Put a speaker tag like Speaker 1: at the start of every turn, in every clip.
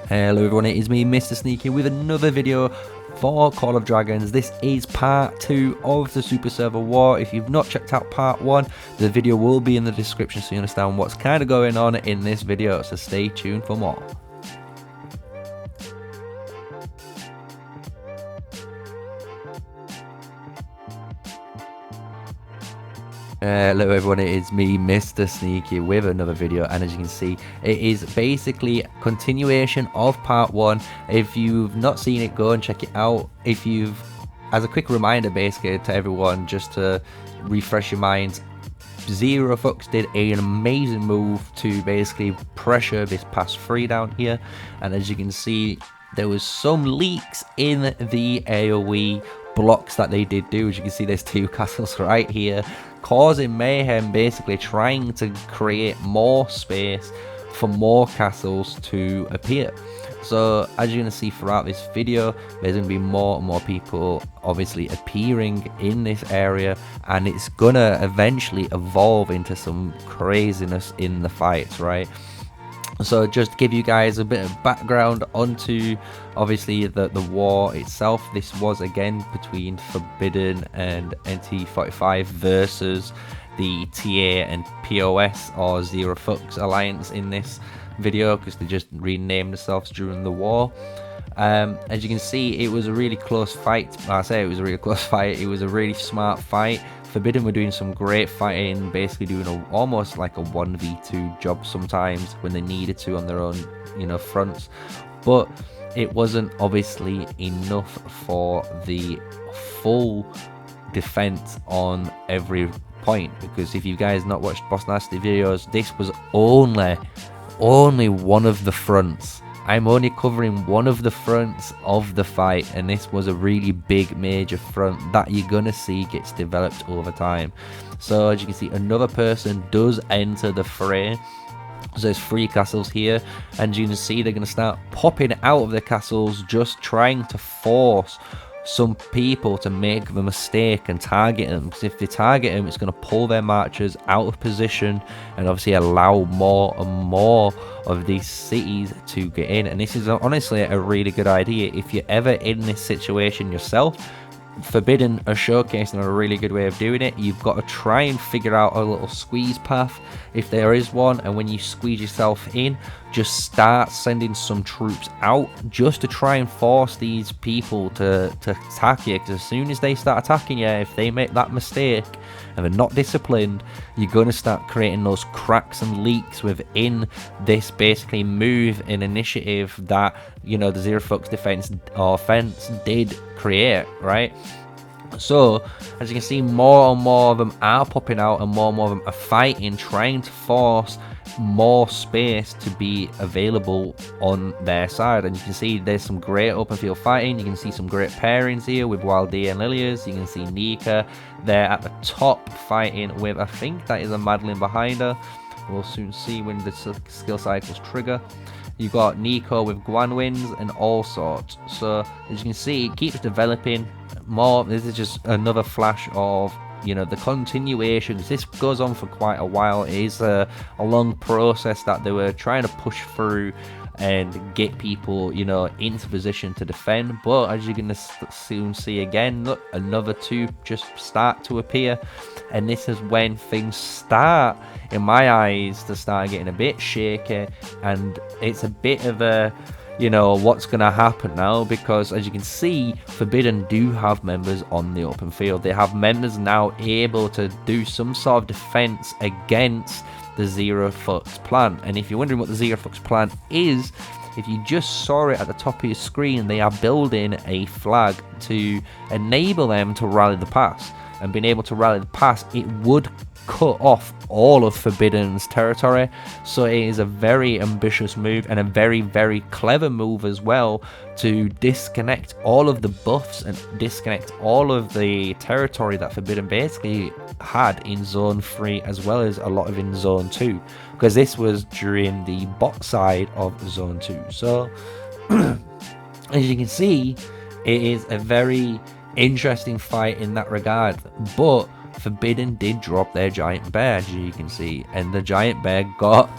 Speaker 1: Hello everyone, it is me, MrSneakyy, with another video for Call of Dragons. This is part 2 of the Super Server War. If you've not checked out part 1, the video will be in the description so you understand what's kind of going on in this video, so stay tuned for more. Hello everyone, it is me, MrSneakyy, with another video, and as you can see, it is basically a continuation of part 1. If you've not seen it, go and check it out. As a quick reminder basically to everyone, just to refresh your minds, Zero Fox did an amazing move to basically pressure this pass 3 down here, and as you can see, there was some leaks in the AoE blocks that they did do. As you can see, there's 2 castles right here, causing mayhem, basically trying to create more space for more castles to appear. So as you're going to see throughout this video, there's going to be more and more people obviously appearing in this area, and it's going to eventually evolve into some craziness in the fights, right? So just to give you guys a bit of background onto obviously the war itself, this was again between Forbidden and NT45 versus the TA and PoS or Zero Fox Alliance in this video, because they just renamed themselves during the war. As you can see, it was a really close fight. I say it was a really close fight. It was a really smart fight. Forbidden were doing some great fighting, basically doing almost like a 1v2 job sometimes when they needed to on their own, fronts. But it wasn't obviously enough for the full defense on every point, because if you guys not watched Boss Nasty videos, this was only one of the fronts. I'm only covering one of the fronts of the fight, and this was a really big major front that you're gonna see gets developed over time. So as you can see, another person does enter the fray. So there's 3 castles here, and you can see they're gonna start popping out of the castles, just trying to force some people to make the mistake and target them, because if they target them, it's going to pull their marchers out of position and obviously allow more and more of these cities to get in. And this is honestly a really good idea if you're ever in this situation yourself. Forbidden are showcasing a really good way of doing it. You've got to try and figure out a little squeeze path if there is one, and when you squeeze yourself in, just start sending some troops out just to try and force these people to attack you, because as soon as they start attacking you, if they make that mistake and they're not disciplined, you're going to start creating those cracks and leaks within this basically move and initiative that the Zero Fox defense or offense did create, right? So as you can see, more and more of them are popping out, and more of them are fighting, trying to force more space to be available on their side. And you can see there's some great open field fighting. You can see some great pairings here with Wildea and Lilias. You can see Nika there at the top fighting with, I think that is a Madeline behind her. We'll soon see when the skill cycles trigger. You've got Nico with Guanwins and all sorts. So as you can see, it keeps developing more. This is just another flash of the continuation. This goes on for quite a while. It is a long process that they were trying to push through and get people into position to defend. But as you're going to soon see again, look, another 2 just start to appear, and this is when things start, in my eyes, to start getting a bit shaky, and it's a bit of a what's going to happen now, because as you can see, Forbidden do have members on the open field. They have members now able to do some sort of defense against the Zero Fox plan. And if you're wondering what the Zero Fox plan is, if you just saw it at the top of your screen, they are building a flag to enable them to rally the pass. And being able to rally the pass, it would cut off all of Forbidden's territory. So it is a very ambitious move, and a very, very clever move as well, to disconnect all of the buffs and disconnect all of the territory that Forbidden basically had in Zone 3, as well as a lot of in Zone 2, because this was during the bot side of Zone 2. So as you can see, it is a very interesting fight in that regard. But Forbidden did drop their giant bear, as you can see, and the giant bear got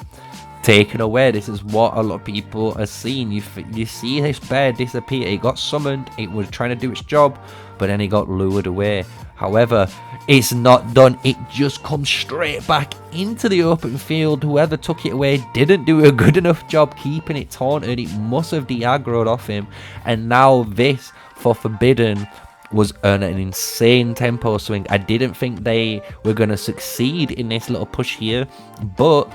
Speaker 1: taken away. This is what a lot of people are seeing. You see this bear disappear. It got summoned, it was trying to do its job, but then it got lured away. However, it's not done. It just comes straight back into the open field. Whoever took it away didn't do a good enough job keeping it taunted. It must have de-aggroed off him, and now this for Forbidden was an insane tempo swing. I didn't think they were going to succeed in this little push here, but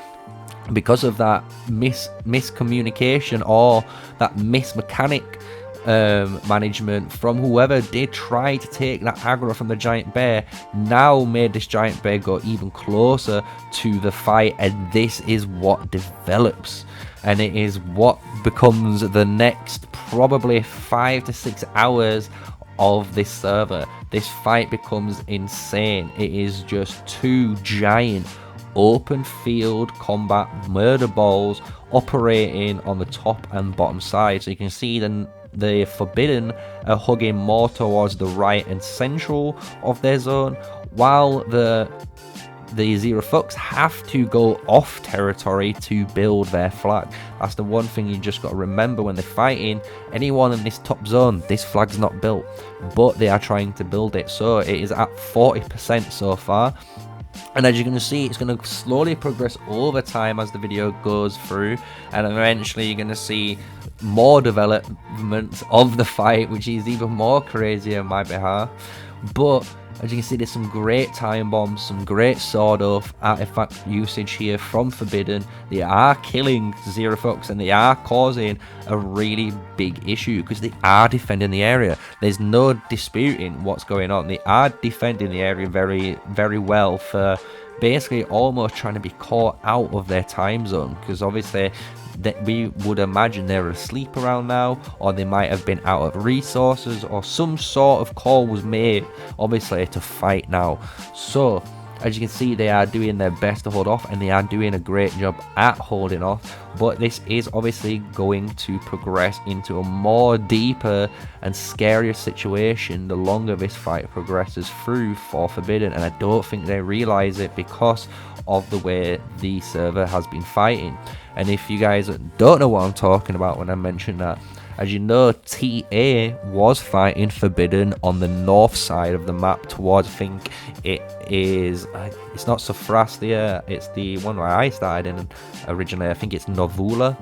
Speaker 1: because of that miscommunication or that mechanic management from whoever did try to take that aggro from the giant bear, now made this giant bear go even closer to the fight, and this is what develops, and it is what becomes the next probably 5 to 6 hours of this server. This fight becomes insane. It is just two giant open field combat murder balls operating on the top and bottom side. So you can see the Forbidden are hugging more towards the right and central of their zone, while the Zero Fucks have to go off territory to build their flag. That's the one thing you just got to remember when they're fighting. Anyone in this top zone, this flag's not built, but they are trying to build it. So it is at 40% so far. And as you're going to see, it's going to slowly progress over time as the video goes through, and eventually you're going to see more development of the fight, which is even more crazy on my behalf. But as you can see, there's some great time bombs, some great sword off artifact usage here from Forbidden. They are killing Zero Fucks, and they are causing a really big issue because they are defending the area. There's no disputing what's going on. They are defending the area very, very well for basically almost trying to be caught out of their time zone, because obviously that we would imagine they're asleep around now, or they might have been out of resources, or some sort of call was made obviously to fight now. So as you can see, they are doing their best to hold off, and they are doing a great job at holding off. But this is obviously going to progress into a more deeper and scarier situation the longer this fight progresses through for Forbidden, and I don't think they realize it because of the way the server has been fighting. And if you guys don't know what I'm talking about when I mention that, as you know, TA was fighting Forbidden on the north side of the map towards, I think it is, it's not Sophrastia, it's the one where I started in originally, I think it's Novula.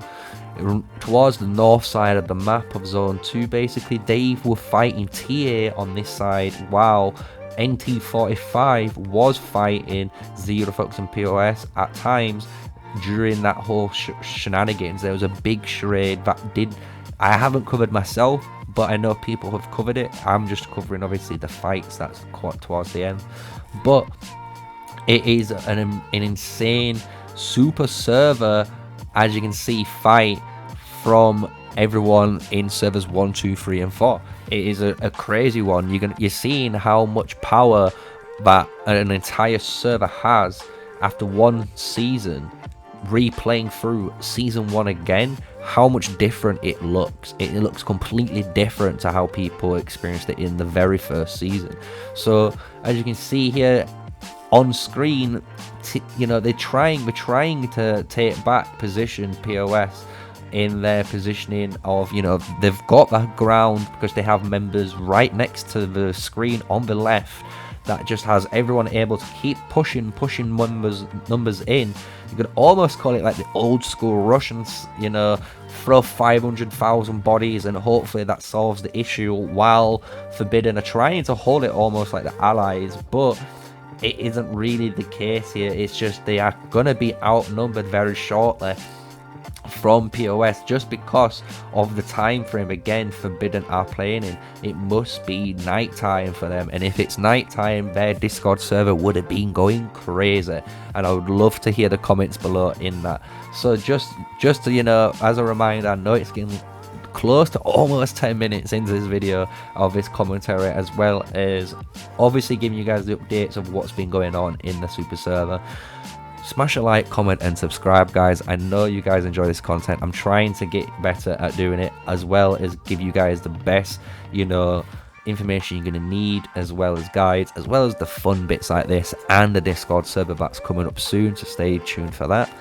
Speaker 1: Towards the north side of the map of Zone 2, basically, they were fighting TA on this side, while NT45 was fighting Zero Fucks and PoS at times. During that whole shenanigans, there was a big charade that I haven't covered myself, but I know people have covered it. I'm just covering obviously the fights that's quite towards the end, but it is an insane super server, as you can see, fight from everyone in servers 1, 2, 3 and 4. It is a crazy one. You're seeing how much power that an entire server has after one season. Replaying through season 1 again, how much different it looks. It looks completely different to how people experienced it in the very first season. So as you can see here on screen, you know, we're trying to take back position PoS in their positioning of, you know, they've got that ground because they have members right next to the screen on the left that just has everyone able to keep pushing numbers in. You could almost call it like the old school Russians, you know, throw 500,000 bodies and hopefully that solves the issue, while Forbidden are trying to hold it almost like the Allies, but it isn't really the case here. It's just they are going to be outnumbered very shortly from PoS just because of the time frame. Again, Forbidden are playing in, it must be nighttime for them, and if it's nighttime, their Discord server would have been going crazy, and I would love to hear the comments below in that. So just to, you know, as a reminder, I know it's getting close to almost 10 minutes into this video of this commentary, as well as obviously giving you guys the updates of what's been going on in the super server. Smash a like, comment and subscribe, guys. I know you guys enjoy this content. I'm trying to get better at doing it, as well as give you guys the best, you know, information you're going to need, as well as guides, as well as the fun bits like this, and the Discord server that's coming up soon, so stay tuned for that.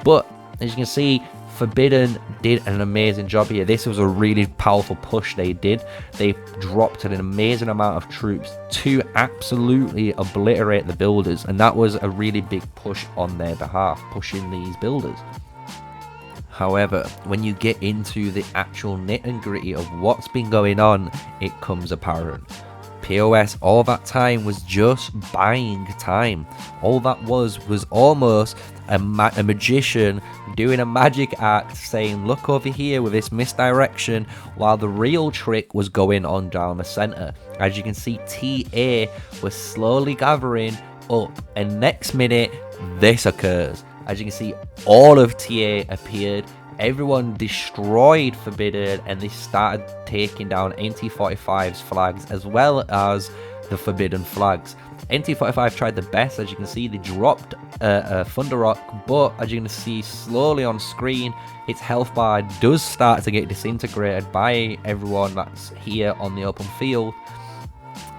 Speaker 1: But as you can see, Forbidden did an amazing job here. This was a really powerful push they did. They dropped an amazing amount of troops to absolutely obliterate the builders, and that was a really big push on their behalf, pushing these builders. However, when you get into the actual nit and gritty of what's been going on, it comes apparent. PoS all that time was just buying time. All that was almost a magician doing a magic act, saying look over here with this misdirection, while the real trick was going on down the center. As you can see, TA was slowly gathering up, and next minute this occurs. As you can see, all of TA appeared. Everyone destroyed Forbidden, and they started taking down NT45's flags as well as the Forbidden flags. NT45 tried the best. As you can see, they dropped Thunder Rock, but as you can see slowly on screen, its health bar does start to get disintegrated by everyone that's here on the open field,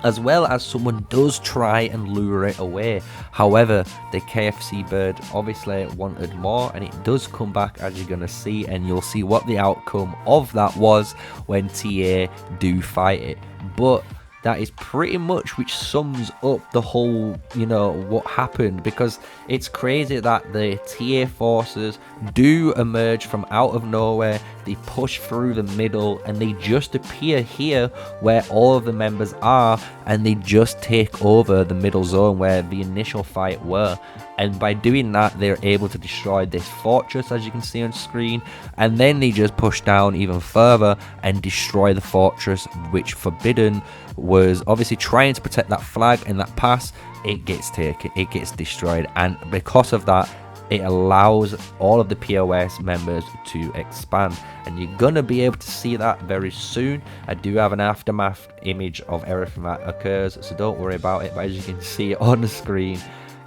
Speaker 1: as well as someone does try and lure it away. However, the KFC bird obviously wanted more, and it does come back, as you're going to see, and you'll see what the outcome of that was when TA do fight it. But that is pretty much which sums up the whole, you know, what happened, because it's crazy that the TA forces do emerge from out of nowhere. They push through the middle, and they just appear here where all of the members are, and they just take over the middle zone where the initial fight were. And by doing that, they're able to destroy this fortress, as you can see on screen, and then they just push down even further and destroy the fortress, which Forbidden was obviously trying to protect that flag and that pass. It gets taken, it gets destroyed, and because of that, it allows all of the PoS members to expand, and you're gonna be able to see that very soon. I do have an aftermath image of everything that occurs, so don't worry about it. But as you can see on the screen,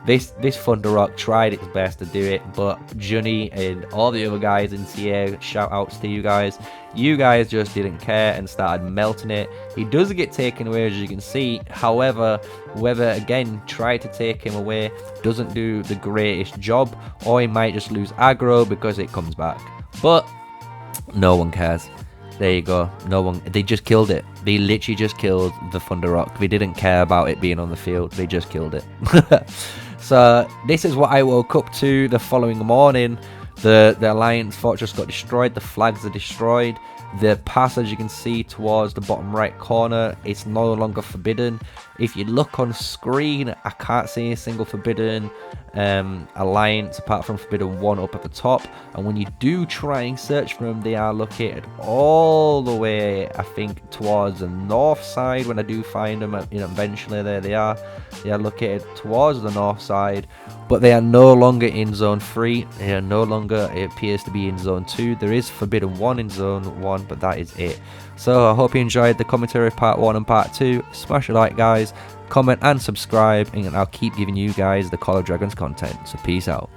Speaker 1: this Thunder Rock tried its best to do it, but Junny and all the other guys in TA, shout outs to you guys just didn't care and started melting it. He does get taken away, as you can see. However, whoever again tried to take him away doesn't do the greatest job, or he might just lose aggro because it comes back. But no one cares. There you go. No one. They just killed it. They literally just killed the Thunder Rock. They didn't care about it being on the field. They just killed it. So this is what I woke up to the following morning. The Alliance fortress got destroyed. The flags are destroyed. The pass, as you can see towards the bottom right corner, it's no longer Forbidden. If you look on screen, I can't see a single Forbidden Alliance apart from Forbidden 1 up at the top. And when you do try and search for them, they are located all the way, I think, towards the north side. When I do find them, you know, eventually there they are. They are located towards the north side, but they are no longer in zone 3. They are no longer, it appears to be in zone 2. There is Forbidden 1 in zone 1, but that is it. So I hope you enjoyed the commentary of part 1 and part 2. Smash a like, guys, comment and subscribe, and I'll keep giving you guys the Call of Dragons content. So peace out.